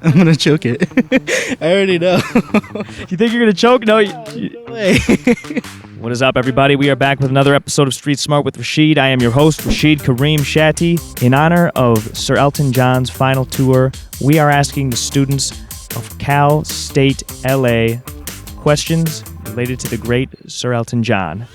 I'm gonna choke it. I already know. You think you're gonna choke? No. No way. What is up, everybody? We are back with another episode of Street Smart with Rashid. I am your host, Rashid Kareem Shatti. In honor of Sir Elton John's final tour, we are asking the students of Cal State LA questions related to the great Sir Elton John.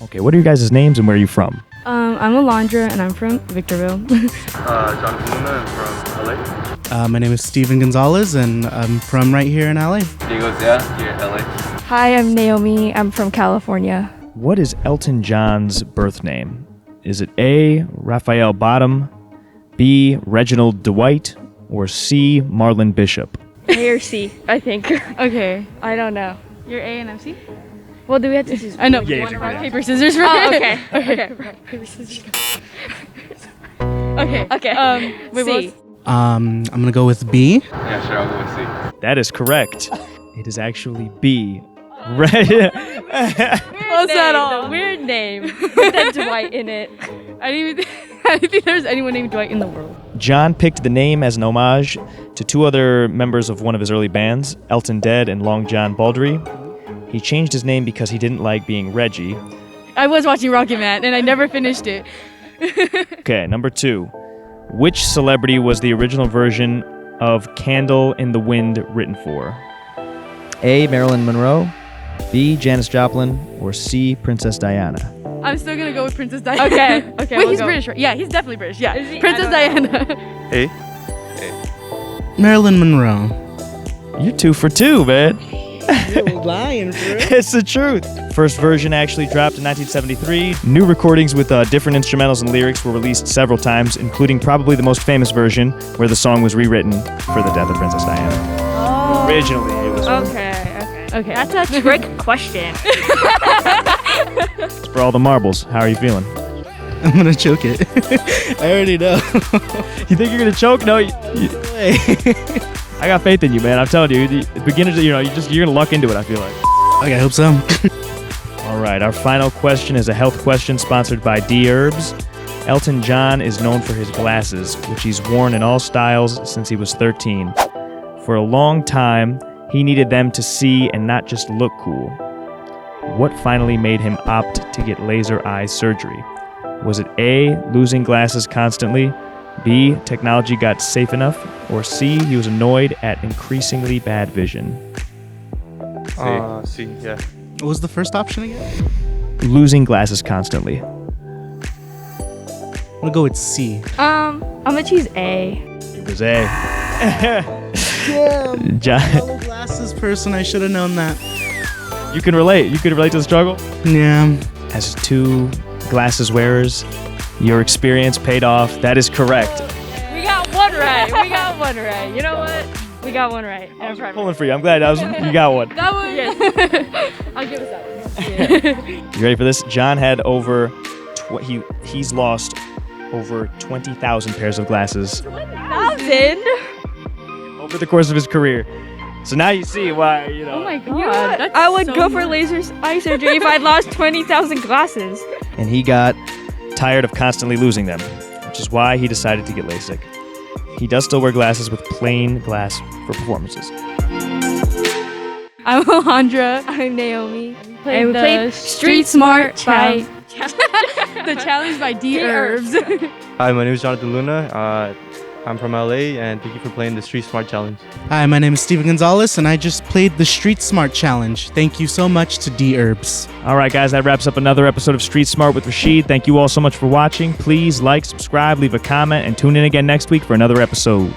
Okay, what are your guys' names and where are you from? I'm Alondra and I'm from Victorville. Jonathan Luna, I'm from LA. My name is Steven Gonzalez, and I'm from right here in LA. Diego Zia, here in LA. Hi, I'm Naomi. I'm from California. What is Elton John's birth name? Is it A, Raphael Bottom, B, Reginald Dwight, or C, Marlon Bishop? A or C, I think. Okay. I don't know. You're A and I'm C? Well, do we have to choose? I know. Yeah, One yeah, rock, yeah. paper, scissors, right? Oh, okay. Okay. Rock, paper, scissors. Okay. Okay. Wait, C. I'm gonna go with B. Yeah, sure, I'll go with C. That is correct. It is actually B. Right. What's that all? Weird name. With that Dwight in it. I didn't think there was anyone named Dwight in the world. John picked the name as an homage to two other members of one of his early bands, Elton Dead and Long John Baldry. He changed his name because he didn't like being Reggie. I was watching Rocket Man and I never finished it. Okay, number 2. Which celebrity was the original version of Candle in the Wind written for? A, Marilyn Monroe, B, Janis Joplin, or C, Princess Diana? I'm still gonna go with Princess Diana. Okay. Okay. Wait, we'll he's go. British, right? Yeah, he's definitely British. Yeah. Is he? Princess I don't Diana. A? Marilyn Monroe. You're 2 for 2, man. You're lying, bro. It's the truth. First version actually dropped in 1973. New recordings with different instrumentals and lyrics were released several times, including probably the most famous version, where the song was rewritten for the death of Princess Diana. Oh. Originally, it was Okay. That's a trick question. for all the marbles. How are you feeling? I'm gonna choke it. I already know. You think you're gonna choke? No, No way. I got faith in you, man. I'm telling you, the beginners, you're gonna luck into it. I feel like. Okay, I hope so. All right, our final question is a health question sponsored by Dherbs. Elton John is known for his glasses, which he's worn in all styles since he was 13. For a long time, he needed them to see and not just look cool. What finally made him opt to get laser eye surgery? Was it A, losing glasses constantly, B, technology got safe enough, or C, he was annoyed at increasingly bad vision? C, yeah. What was the first option again? Losing glasses constantly. I'm gonna go with C. I'm gonna choose A. It was A. Damn. John, I'm a glasses person. I should have known that. you can relate. You can relate to the struggle? Yeah. As 2 glasses wearers, your experience paid off. That is correct. We got one right. We got one right. You know what? We got one right. And I'm proud of Pulling for you. I'm glad you got one. That one. Yes. I'll give us that one. You ready for this? John had over he's lost over 20,000 pairs of glasses 1,000? over the course of his career. So now you see why, Oh my god. You know what? That's I would so go for much. laser eye surgery if I lost 20,000 glasses. And he got tired of constantly losing them, which is why he decided to get LASIK. He does still wear glasses with plain glass for performances. I'm Alondra. I'm Naomi. And we played Street Smart by the challenge by Dherbs. Hi, my name is Jonathan Luna. I'm from LA, and thank you for playing the Street Smart Challenge. Hi, my name is Steven Gonzalez, and I just played the Street Smart Challenge. Thank you so much to Dherbs. All right, guys, that wraps up another episode of Street Smart with Rashid. Thank you all so much for watching. Please like, subscribe, leave a comment, and tune in again next week for another episode.